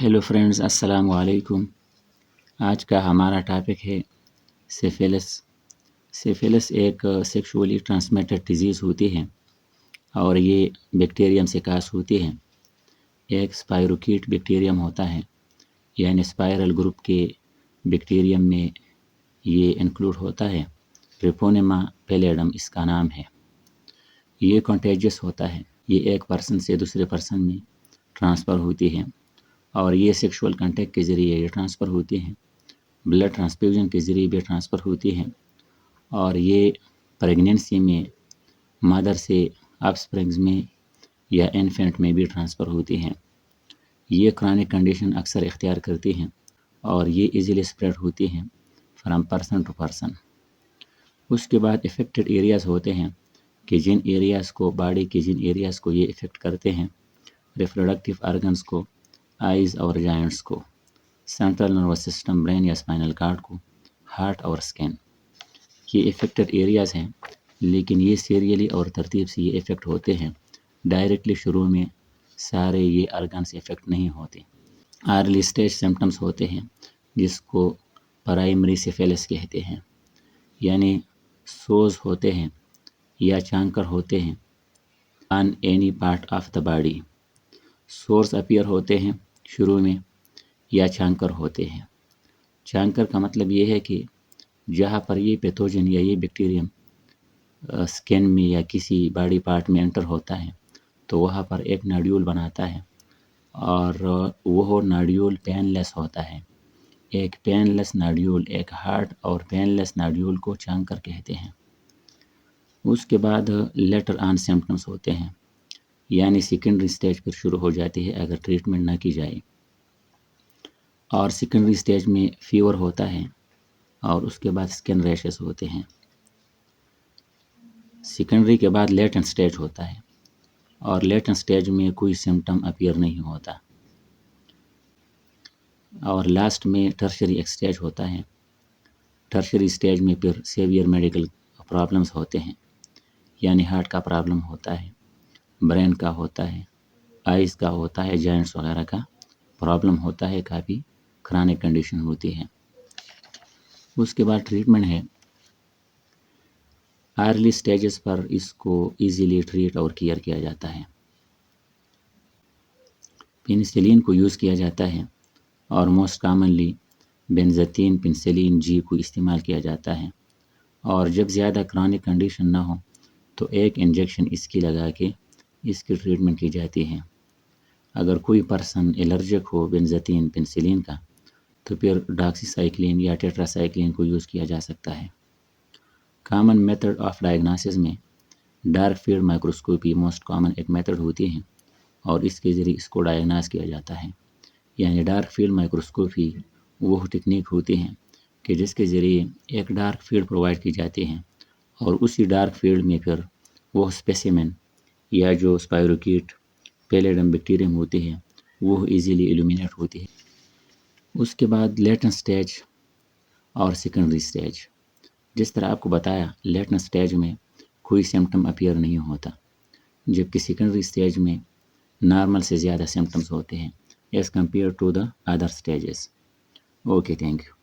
Hello friends, अस्सलाम वालेकुम। आज का हमारा टॉपिक है सिफिलिस। सिफिलिस एक सेक्सुअली ट्रांसमिटेड डिजीज़ होती है और ये बैक्टीरियम से काज होती है। एक स्पाइरोकीट बैक्टीरियम होता है, यानी स्पाइरल ग्रुप के बैक्टीरियम में ये इंक्लूड होता है। ट्रिपोनेमा पैलेडम इसका नाम है। ये कंटेजियस होता है, ये एक पर्सन से दूसरे पर्सन में ट्रांसफ़र होती है और ये सेक्सुअल कांटेक्ट के ज़रिए ये ट्रांसफ़र होती हैं। ब्लड ट्रांसफ्यूजन के ज़रिए भी ट्रांसफ़र होती हैं और ये प्रेगनेंसी में मदर से ऑफस्प्रिंग्स में या इन्फेंट में भी ट्रांसफ़र होती हैं। ये क्रॉनिक कंडीशन अक्सर इख्तियार करती हैं और ये इजीली स्प्रेड होती हैं फ्रॉम पर्सन टू पर्सन। उसके बाद इफ़ेक्टेड एरियाज़ होते हैं कि जिन एरियाज़ को बॉडी के जिन एरियाज़ को ये इफ़ेक्ट करते हैं, रिप्रोडक्टिव ऑर्गन्स को, आइज़ और जॉइंट्स को, सेंट्रल नर्वस सिस्टम, ब्रेन या स्पाइनल कार्ड को, हार्ट और स्किन। ये इफ़ेक्टेड एरियाज़ हैं, लेकिन ये सीरियली और तरतीब से ये इफ़ेक्ट होते हैं। डायरेक्टली शुरू में सारे ये ऑर्गन्स इफ़ेक्ट नहीं होते। अर्ली स्टेज सिम्टम्स होते हैं जिसको प्राइमरी सिफिलिस कहते हैं, यानी सोज होते हैं या चांकर होते हैं on any part of the body. Source appear होते हैं शुरू में या चांकर होते हैं। चांकर का मतलब ये है कि जहाँ पर ये पैथोजन या ये बैक्टीरियम स्किन में या किसी बॉडी पार्ट में एंटर होता है तो वहाँ पर एक नोड्यूल बनाता है और वो नोड्यूल पेनलेस होता है। एक पेनलेस नोड्यूल, एक हार्ड और पेनलेस नोड्यूल को चांकर कहते हैं। उसके बाद लेटर ऑन सिम्टम्स होते हैं, यानी सेकेंडरी स्टेज पर शुरू हो जाती है अगर ट्रीटमेंट ना की जाए। और सेकेंडरी स्टेज में फीवर होता है और उसके बाद स्किन रैशेस होते हैं। सेकेंडरी के बाद लेटेंट स्टेज होता है और लेटेंट स्टेज में कोई सिम्टम अपीयर नहीं होता। और लास्ट में टर्शरी स्टेज होता है। टर्शरी स्टेज में फिर सीवियर मेडिकल प्रॉब्लम्स होते हैं, यानी हार्ट का प्रॉब्लम होता है, ब्रेन का होता है, आइज़ का होता है, जॉइंट्स वगैरह का प्रॉब्लम होता है, काफ़ी क्रॉनिक कंडीशन होती है। उसके बाद ट्रीटमेंट है। अर्ली स्टेजेस पर इसको इजीली ट्रीट और केयर किया जाता है। पेनिसिलिन को यूज़ किया जाता है और मोस्ट कॉमनली बेंजाथीन पेनिसिलिन जी को इस्तेमाल किया जाता है। और जब ज़्यादा क्रॉनिक कंडीशन ना हो तो एक इंजेक्शन इसकी लगा के इसकी ट्रीटमेंट की जाती है। अगर कोई पर्सन एलर्जिक हो बेंजाथीन पेनिसिलिन का तो फिर डॉक्सीसाइक्लिन या टेट्रासाइक्लिन को यूज़ किया जा सकता है। कॉमन मेथड ऑफ डायग्नोसिस में dark field microscopy most common एक मेथड होती है और इसके ज़रिए इसको डायग्नोस किया जाता है। यानी डार्क फील्ड माइक्रोस्कोपी वो टेक्निक होती है कि जिसके ज़रिए एक डार्क फील्ड प्रोवाइड की जाती है और उसी डार्क फील्ड में फिर वो स्पेसिमेन या जो स्पाइरोकीट पैलेडम बैक्टीरियम होती है वो इजीली इल्यूमिनेट होती है। उसके बाद लेटेंट स्टेज और सेकेंडरी स्टेज। जिस तरह आपको बताया, लेटेंट स्टेज में कोई सिम्टम अपीयर नहीं होता, जबकि सेकेंडरी स्टेज में नॉर्मल से ज़्यादा सिम्टम्स होते हैं as compare to the other stages. Okay, thank you.